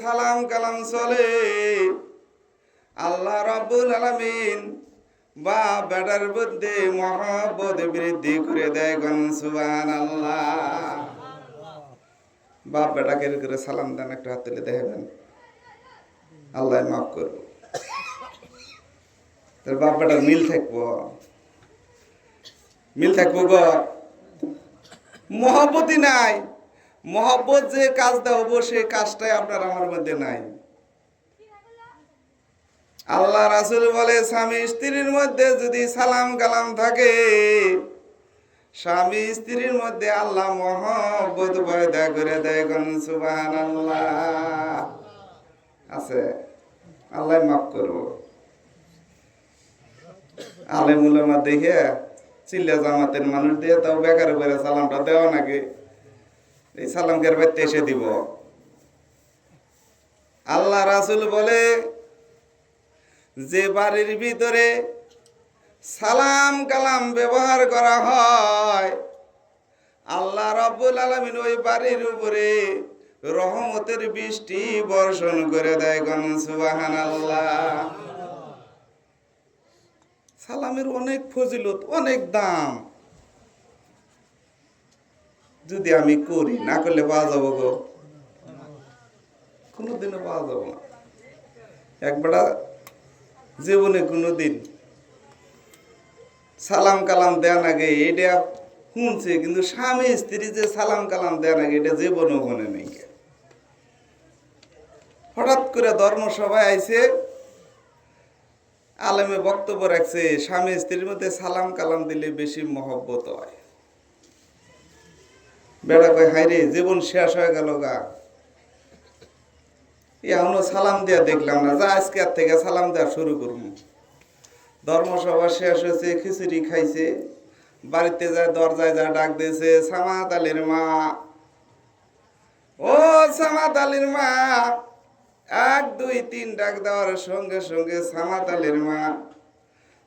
সালাম কালাম চলে আল্লাহ রাব্বুল আলামিন বাপ বেটার মধ্যে মহব্বত বৃদ্ধি করে দেয় গণ সুবহানাল্লাহ। বাপ বেটাকে করে সালাম দেন, একটা হাত তুলে দেখবেন, আল্লাহ মাফ করবো। তোর বাপ বেটার মিল থাকবো, মিল থাকবো গো। মহব্বতই নাই, মহব্বত যে কাজটা হবো সেই কাজটাই আপনার আমার মধ্যে নাই। আল্লাহ রাসূল বলে স্বামী স্ত্রীর মধ্যে যদি সালাম কালাম থাকে, স্বামী স্ত্রীর মধ্যে আল্লাহ মহব্বত পয়দা করে দেয় কোন সুবহানাল্লাহ। আছে, আল্লাহ মাফ করবো। আলেম উলামা দেখে চিল্লা জামাতের মানুষ দিয়ে তাও বেকার করে সালামটা দেওয়া নাকি, এই সালাম কের বাইতে এসে দিব। আল্লাহ রাসূল বলে যে বাড়ির ভিতরে সালাম কালাম ব্যবহার করা হয়, আল্লাহ রাব্বুল আলামিন ওই বাড়ির উপরে রহমতের বৃষ্টি বর্ষণ করে দেয় গণ সুবহানাল্লাহ। সালামের অনেক ফজিলত, অনেক দাম। যদি আমি করি, না করলে পাওয়া যাবো গো, কোনোদিনও পাওয়া যাবো না। একবেলা জীবনে কোনোদিন সালাম কালাম দেয়া নাগে এটা শুনছে, কিন্তু স্বামী স্ত্রী যে সালাম কালাম দেয়া নাগে এটা জীবনেও মনে নেই। হঠাৎ করে ধর্মসভায় আইছে, আলেমে বক্তব্য রাখছে স্বামী স্ত্রীর মধ্যে সালাম কালাম দিলে বেশি মহব্বত হয়। বেড়া কয় হাই রে, জীবন শেষ হয়ে গেল গা, এখনো সালাম দেয়া দেখলাম না, যা আজকে থেকে সালাম দেওয়া শুরু করব। ধর্মসভা শেষ হয়েছে, খিচুড়ি খাইছে, বাড়িতে যায় দরজায় যা ডাক দিয়েছে, সামাদ আলীর মা, ও সামাদ আলীর মা। 1 2 3 ডাক দেওয়ার সঙ্গে সঙ্গে সামাদ আলীর মা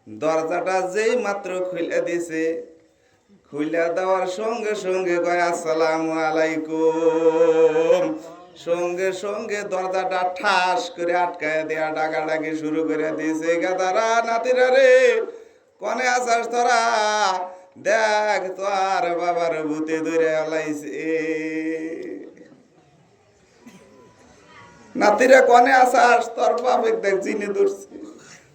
দরজাটা যেই মাত্র খুলে দিছে, খুলে দেওয়ার সঙ্গে সঙ্গে কয় আসসালামু আলাইকুম। সঙ্গে সঙ্গে দরজাটা ঠাস করে আটকায় দেয়া ডাকাডাকি শুরু করে দিয়েছে, গাদারা নাতিরা রে, কনে আসাস তোরা, দেখ তোর বাবার ভূতে ধরে আলাইছে। নাতিরা কনে আসাস, তোর বাপে দেখ জিনে ধরছে,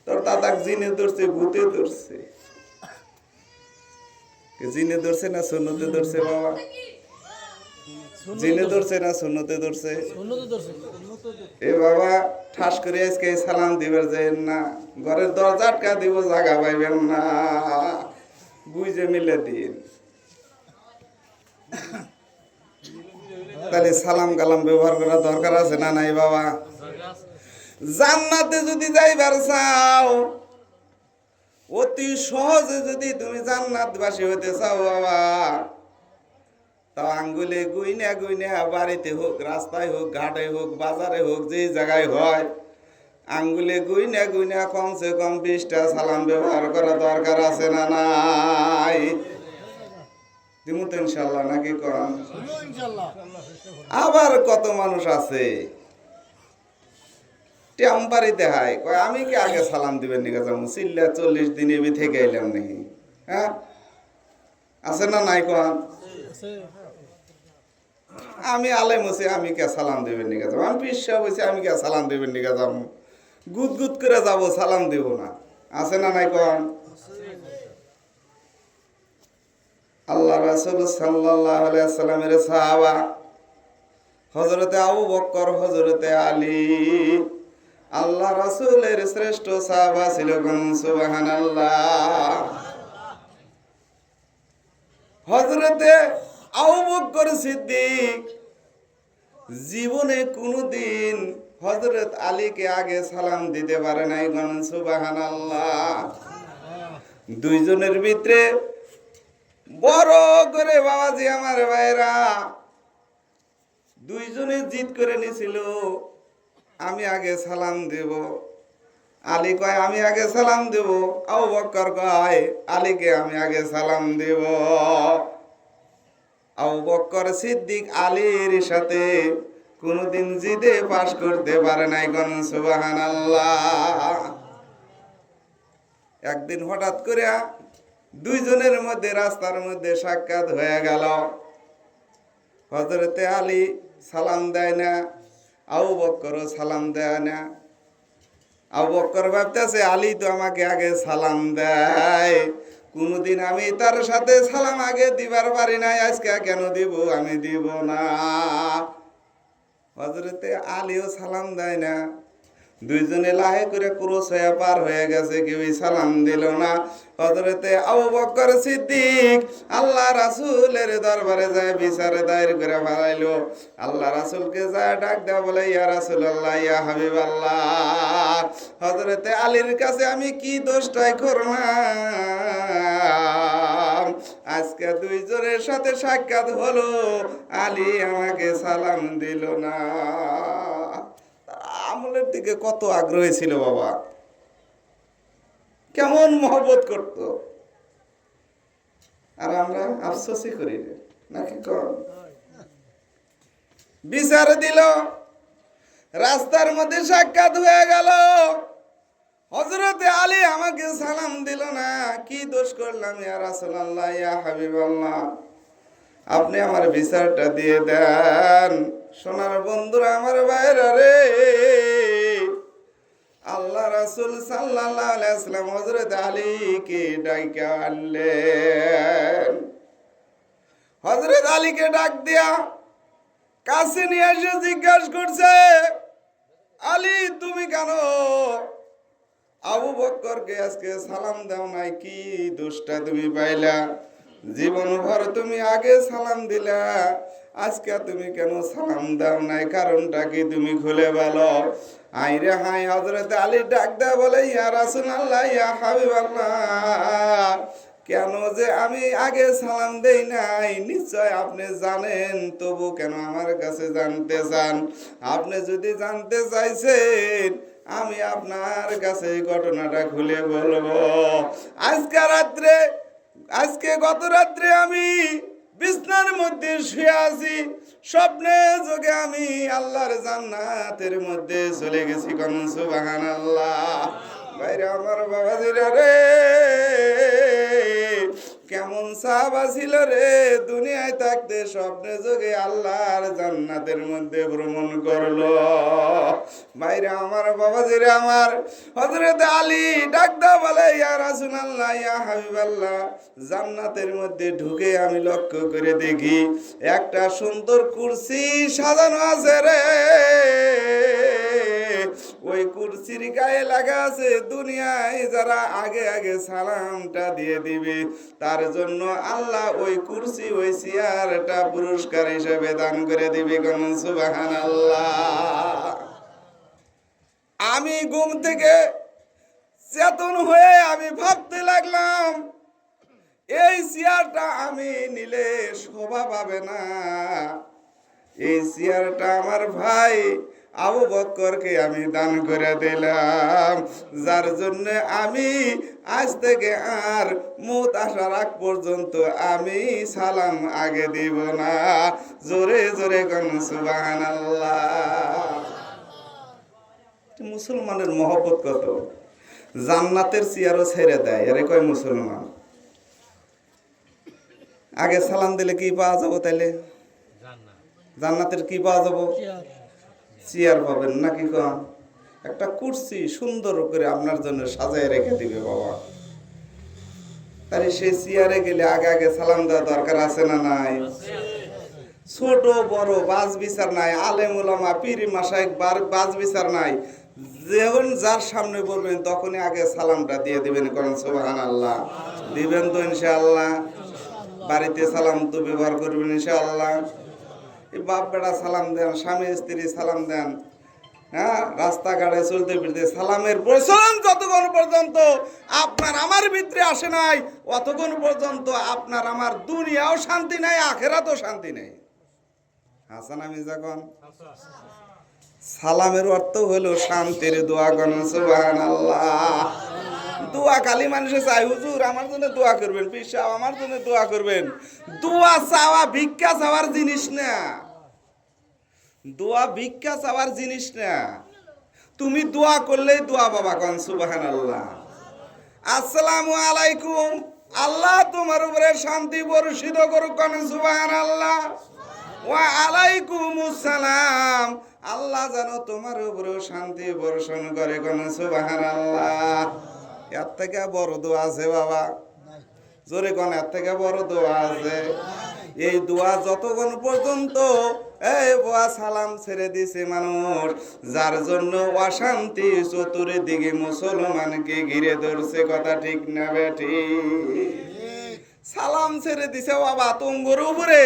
তোর দাদাক জিনে ধরছে, ভূতে ধরছে। জিনে ধরছে না সুন্নতে ধরছে বাবা? জিনে ধরছে না সুন্নতে ধরছে? এ বাবা ঠাস করে আজকে সালাম দিবার যাইেন না, ঘরের দরজা আটকা দিব, জায়গা পাইবেন না, বুঝে মিলে দিন। তাহলে সালাম কালাম ব্যবহার করা দরকার আছে না নাই বাবা? জান্নাতে যদি যাইবার চাও, অতি সহজে যদি তুমি জান্নাতবাসী হতে চাও বাবা, তাও আঙ্গুলে গুইনা গুইনা, বাড়িতে হোক, রাস্তায় হোক, ঘাটে হোক, বাজারে হোক, যে জায়গায় হয়, আঙ্গুলে গুইনা গুইনা কমসে কম 20টা সালাম ব্যবহার করা দরকার আছে না নাই? দিমু তো ইনশাল্লাহ, নাকি কন? আবার কত মানুষ আছে টেম্পারিতে হাই কয় আমি কি আগে সালাম দিবেন নিকা যাবো, চিল্লা 40 দিন এবি থেকে এলাম নাকি? হ্যাঁ, আছে না নাই কন? আমি আলেম হচ্ছি, আমি কে সালাম দেবেন নিকা যাবো, আমি পিসা বলছি, আমি কে সালাম দেবেন নিকা যাবো, গুদ গুদ করে যাবো, সালাম দেব না? আছে না নাই কন? আল্লাহ রাসূল সাল্লাল্লাহু আলাইহি ওয়াসাল্লামের সাহাবা হযরতে আবু বকর, হযরতে আলী, আল্লাহ রাসূলের শ্রেষ্ঠ সাহাবা ছিল কোন সুবহানাল্লাহ। হযরতে আবু বকর সিদ্দিক জীবনে কোনদিন হযরত আলীকে আগে সালাম দিতে পারে নাই কোন সুবহানাল্লাহ। দুইজনের ভিতরে বড় করে বাবাজি আমার ভাইরা দুইজনে জিদ করে নিছিল আমি আগে সালাম দেব। আলী কয় আমি আগে সালাম দেব, আবু বকর কয় আলীকে আমি আগে সালাম দেব। আবু বকর সিদ্দিক আলীর সাথে কোনদিন জিদে পাশ করতে পারে নাই, কোন সুবহানাল্লাহ। একদিন হঠাৎ করে দুইজনের মধ্যে রাস্তার মধ্যে সাক্ষাৎ হয়ে গেল। হযরতে আলী সালাম দেয় না, আবু বকরও সালাম দেয় না। আবু বকর ভাবতেছে আলী তো আমাকে আগে সালাম দেয়, কোনদিন আমি তার সাথে সালাম আগে দিবার পারি নাই, আজকে কেন দিব? আমি দিব না। হযরতে আলীও সালাম দেয় না। দুইজনে লাহে করে ক্রস হয়ে পার হয়ে গেছে, কেউই সালাম দিল না। হযরতে আবু বকর সিদ্দিক আল্লাহ রাসূলের দরবারে যায় বিচার দায়ের করে ফেলাইলো। আল্লাহ রাসূলকে যায় ডাক দেয়া বলে, ইয়া রাসূলুল্লাহ, ইয়া হাবিবাল্লাহ, হযরতে আলীর কাছে আমি কি দোষটাই করলাম? আজকে দুইজনের সাথে সাক্ষাৎ হলো, আলী আমাকে সালাম দিল না। আমলের দিকে কত আগ্রহী ছিল বাবা, কেমন মহব্বত করত। আর আমরা আফসোসই করি নাকি? কম বিচার দিল, রাস্তার মধ্যে সাক্ষাৎ হয়ে গেল। হযরতে আলী আমাকে সালাম দিল না, কি দোষ করলাম ইয়া রাসূলুল্লাহ, ইয়া হাবিবাল্লাহ, আপনি আমার বিচারটা দিয়ে দেন। সোনার বন্ধুরা, আমার ভাইরা রে, আল্লাহ রাসূল সাল্লাল্লাহু আলাইহি ওয়াসাল্লাম হযরত আলীকে ডাইকা আনলেন। হযরত আলীকে ডাক দিয়া কাছে নিয়ে এসে জিজ্ঞাসা করছে, আলী তুমি কেন আবু বকরকে আজকে সালাম দাও নাই? কি দোষটা তুমি পাইলা? জীবনভর তুমি আগে সালাম দিলা, আজকে তুমি কেন সালাম দাও নাই? কারণটা কি তুমি খুলে বলো। আইরে হাই, হযরত আলী ডাক দেয়া বলে, ইয়া রাসূলুল্লাহ, ইয়া হাবিবাল্লাহ, কেন যে আমি আগে সালাম দেই নাই নিশ্চয় আপনি জানেন, তবু কেন আমার কাছে জানতে চান? আপনি যদি জানতে চাইছেন, আমি আপনার কাছে ঘটনাটা খুলে বলবো। গত রাত্রে আমি বিছনার মধ্যে শুয়ে আছি, স্বপ্নে যোগে আমি আল্লাহর জান্নাতের মধ্যে চলে গেছি, কোন সুবহানাল্লাহ। বাইরে আমার বাবাজিরা রে, কেমন সাহাবা ছিল রে, দুনিয়ায় থাকতে স্বপ্নে যোগে আল্লাহর জান্নাতের মধ্যে ভ্রমণ করলো। বাইরে আমার বাবাজিরা আমার, হযরত আলী ডাক দাও বলে, ইয়া রাসূলুল্লাহ, ইয়া হাবিবাল্লাহ, জান্নাতের মধ্যে ঢুকে আমি লক্ষ্য করে দেখি একটা সুন্দর কুরসি সাজানো আছে রে। ওই কুরসির গায়ে লাগা আছে, দুনিয়ায় যারা আগে আগে সালামটা দিয়ে দিবে তার জন্য আল্লাহ ওই কুরসি, ওই চেয়ারটা পুরস্কার হিসেবে দান করে দিবে, কোন সুবহানাল্লাহ। আমি ঘুম থেকে চেতন হয়ে আমি ভাবতে লাগলাম, এই চেয়ারটা আমি নিলে শোভা পাবে না, এই চেয়ারটা আমার ভাই আবু বকরকে আমি দান করে দিলাম, যার জন্য আমি আজ থেকে আর মউত আসার আগ পর্যন্ত আমি সালাম আগে দিব না। জোরে জোরে কোন সুবহানাল্লাহ। মুসলমানের মহব্বত কত, জান্নাতের চেয়ারও ছেড়ে দেয়, এরে কয় মুসলমান। আগে সালাম দিলে কি পাওয়া যাবো? তাইলে জান্নাতের কি পাওয়া যাবো? চেয়ার পাবেন নাকি? কম একটা কুরসি সুন্দর করে আপনার জন্য সাজায় রেখে দিবে বাবা। তাহলে সেই চেয়ারে গেলে আগে আগে সালাম দেওয়া দরকার আছে না নাই? ছোট বড় বাজ বিচার নাই, আলেম ওলামা পীর মাশায়েখ বাজ বিচার নাই, যখন যার সামনে বলবেন তখনই আগে সালামটা দিয়ে দিবেন, কোন সুবহানাল্লাহ। দিবেন তো ইনশাআল্লাহ? বাড়িতে সালাম তো ব্যবহার করবেন ইনশাআল্লাহ। বাপ বেটা সালাম দেন, স্বামী স্ত্রী সালাম দেন, হ্যাঁ, রাস্তাঘাটে চলতে ফিরতে সালামের প্রচলন যতক্ষণ পর্যন্ত আপনার আমার ভিতরে আসে নাই, অতক্ষণ পর্যন্ত আপনার আমার দুনিয়াও শান্তি নাই, আখেরাতেও শান্তি নেই। হাসান আমি যখন সালামের অর্থ হলো শান্তির দোয়া, কোন সুবহানাল্লাহ। দোয়া খালি মানুষে চাই, হুজুর আমার জন্য দোয়া করবেন, পীর সাহেব আমার জন্য দোয়া করবেন। দোয়া চাওয়া ভিক্ষা চাওয়ার জিনিস না। দোয়া ভিক্ষা চাওয়ার জিনিস না। তুমি দোয়া করলেই দোয়া বাবা কন সুবহানাল্লাহ। আসসালামু আলাইকুম, আল্লাহ তোমার উপরে শান্তি বর্ষিত করুক কন সুবহানাল্লাহ। ওয়া আলাইকুমুস সালাম, আল্লাহ যেন তোমার উপরে শান্তি বর্ষণ করে কন সুবহানাল্লাহ। এর থেকে বড় দোয়া আছে বাবা? জোরে কোন এর থেকে বড় দোয়া আছে? এই দোয়া যতক্ষণ পর্যন্ত এই বোয়া সালাম ছেড়ে দিছে মানুষ, যার জন্য অশান্তি চতুর্দিকে মুসলমানকে ঘিরে ধরছে, কথা ঠিক না বেঠি? সালাম ছেড়ে দিছে বাবা তুঙ্গর উপরে,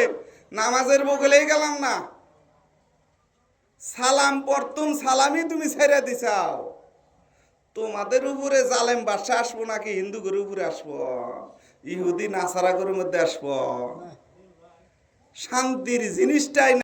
নামাজের বগলেই গেলাম না, সালাম পড়তুম সালামই তুমি ছেড়ে দিছাও। তোমাদের উপরে জালেম বাদশা আসবো নাকি হিন্দুদের উপরে আসবো, ইহুদি নাসারাগরের মধ্যে আসবো? শান্তির জিনিসটাই